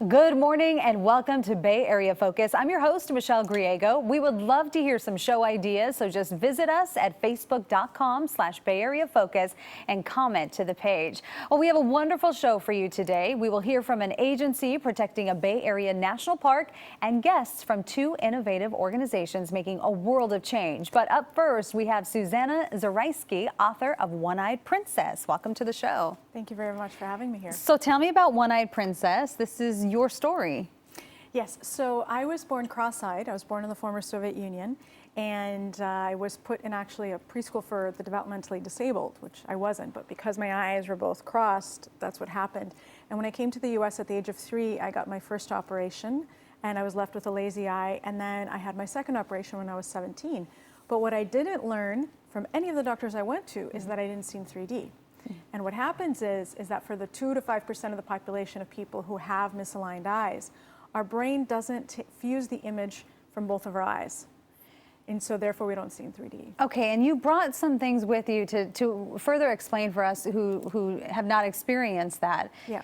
Good morning and welcome to Bay Area Focus. I'm your host, Michelle Griego. We would love to hear some show ideas, so just visit us at facebook.com/Bay Area Focus and comment to the page. Well, we have a wonderful show for you today. We will hear from an agency protecting a Bay Area national park and guests from two innovative organizations making a world of change. But up first, we have Susanna, Riceky, author of One-Eyed Princess. Welcome to the show. Thank you very much for having me here. So tell me about One-Eyed Princess. This is your story. Yes, so I was born cross-eyed. I was born in the former Soviet Union, and I was put in actually a preschool for the developmentally disabled, which I wasn't, but because my eyes were both crossed, that's what happened. And when I came to the US at the age of 3, I got my first operation, and I was left with a lazy eye, and then I had my second operation when I was 17. But what I didn't learn from any of the doctors I went to is that I didn't see in 3D. And what happens is that for the 2 to 5% of the population of people who have misaligned eyes, our brain doesn't fuse the image from both of our eyes. And so therefore we don't see in 3D. Okay, and you brought some things with you to further explain for us who have not experienced that. Yeah.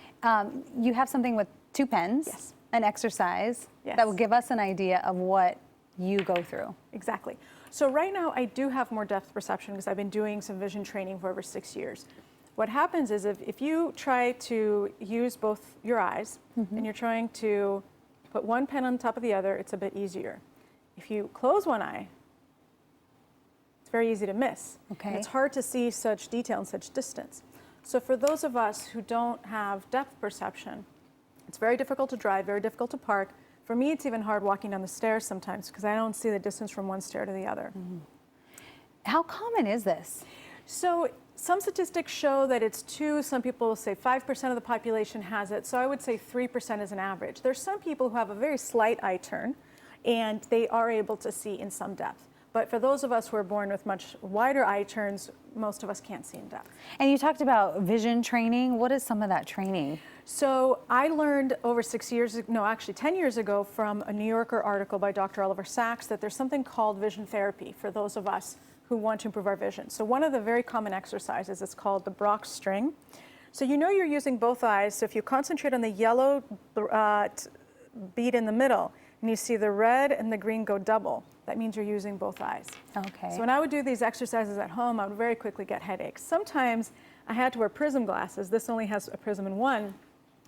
You have something with 2 pens, Yes. an exercise Yes. that will give us an idea of what you go through. Exactly. So right now I do have more depth perception because I've been doing some vision training for over 6 years. What happens is if you try to use both your eyes and you're trying to put one pen on top of the other, it's a bit easier. If you close one eye, it's very easy to miss. Okay. And it's hard to see such detail and such distance. So for those of us who don't have depth perception, it's very difficult to drive, very difficult to park. For me, it's even hard walking down the stairs sometimes because I don't see the distance from one stair to the other. How common is this? So some statistics show that it's 2, some people say 5% of the population has it, so I would say 3% is an average. There's some people who have a very slight eye turn, and they are able to see in some depth. But for those of us who are born with much wider eye turns, most of us can't see in depth. And you talked about vision training. What is some of that training? So I learned over 6 years, no, actually 10 years ago from a New Yorker article by Dr. Oliver Sacks that there's something called vision therapy for those of us who want to improve our vision. So one of the very common exercises is called the Brock string. So you know you're using both eyes, so if you concentrate on the yellow bead in the middle, and you see the red and the green go double, that means you're using both eyes. Okay. So when I would do these exercises at home, I would very quickly get headaches. Sometimes I had to wear prism glasses. This only has a prism in one.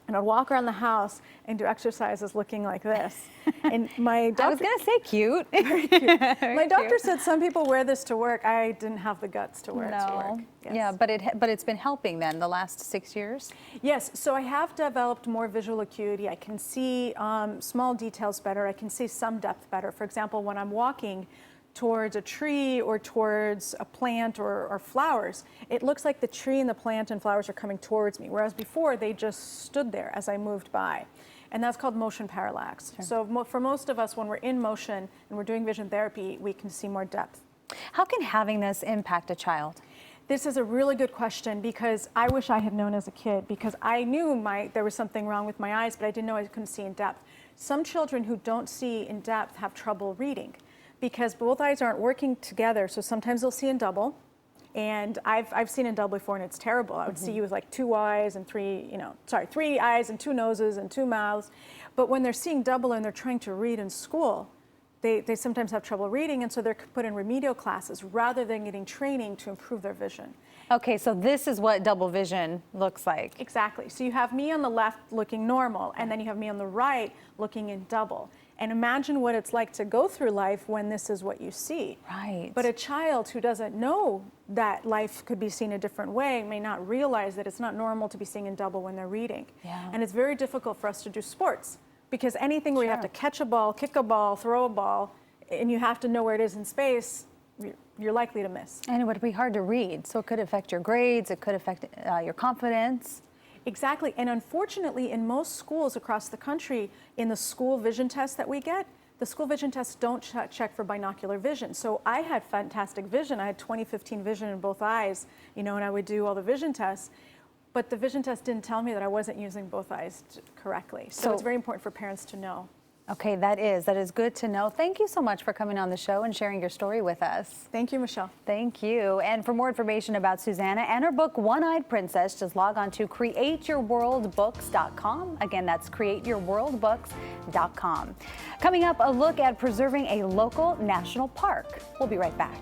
And I'd walk around the house and do exercises looking like this. And my doctor, I was going to say cute. very cute. My doctor said some people wear this to work. I didn't have the guts to wear it to work. Yes. Yeah, but it's been helping then the last 6 years? Yes, so I have developed more visual acuity. I can see small details better. I can see some depth better. For example, when I'm walking towards a tree or towards a plant or flowers, it looks like the tree and the plant and flowers are coming towards me, whereas before they just stood there as I moved by. And that's called motion parallax. Sure. So for most of us, when we're in motion and we're doing vision therapy, we can see more depth. How can having this impact a child? This is a really good question because I wish I had known as a kid because I knew there was something wrong with my eyes, but I didn't know I couldn't see in depth. Some children who don't see in depth have trouble reading because both eyes aren't working together, so sometimes they'll see in double. And I've seen in double before, and it's terrible. I would see you with like 2 eyes and 3 eyes and 2 noses and 2 mouths. But when they're seeing double and they're trying to read in school, they sometimes have trouble reading, and so they're put in remedial classes rather than getting training to improve their vision. Okay, so this is what double vision looks like. Exactly. So you have me on the left looking normal, and then you have me on the right looking in double. And imagine what it's like to go through life when this is what you see. Right. But a child who doesn't know that life could be seen a different way may not realize that it's not normal to be seeing in double when they're reading. Yeah. And it's very difficult for us to do sports because anything where you have to Sure. catch a ball, kick a ball, throw a ball, and you have to know where it is in space, you're likely to miss. And it would be hard to read, so it could affect your grades, it could affect your confidence. Exactly, and unfortunately in most schools across the country, in the school vision tests that we get, the school vision tests don't check for binocular vision. So I had fantastic vision. I had 20/15 vision in both eyes, and I would do all the vision tests. But the vision test didn't tell me that I wasn't using both eyes correctly. So it's very important for parents to know. Okay, that is good to know. Thank you so much for coming on the show and sharing your story with us. Thank you, Michelle. Thank you. And for more information about Susanna and her book, One-Eyed Princess, just log on to createyourworldbooks.com. Again, that's createyourworldbooks.com. Coming up, a look at preserving a local national park. We'll be right back.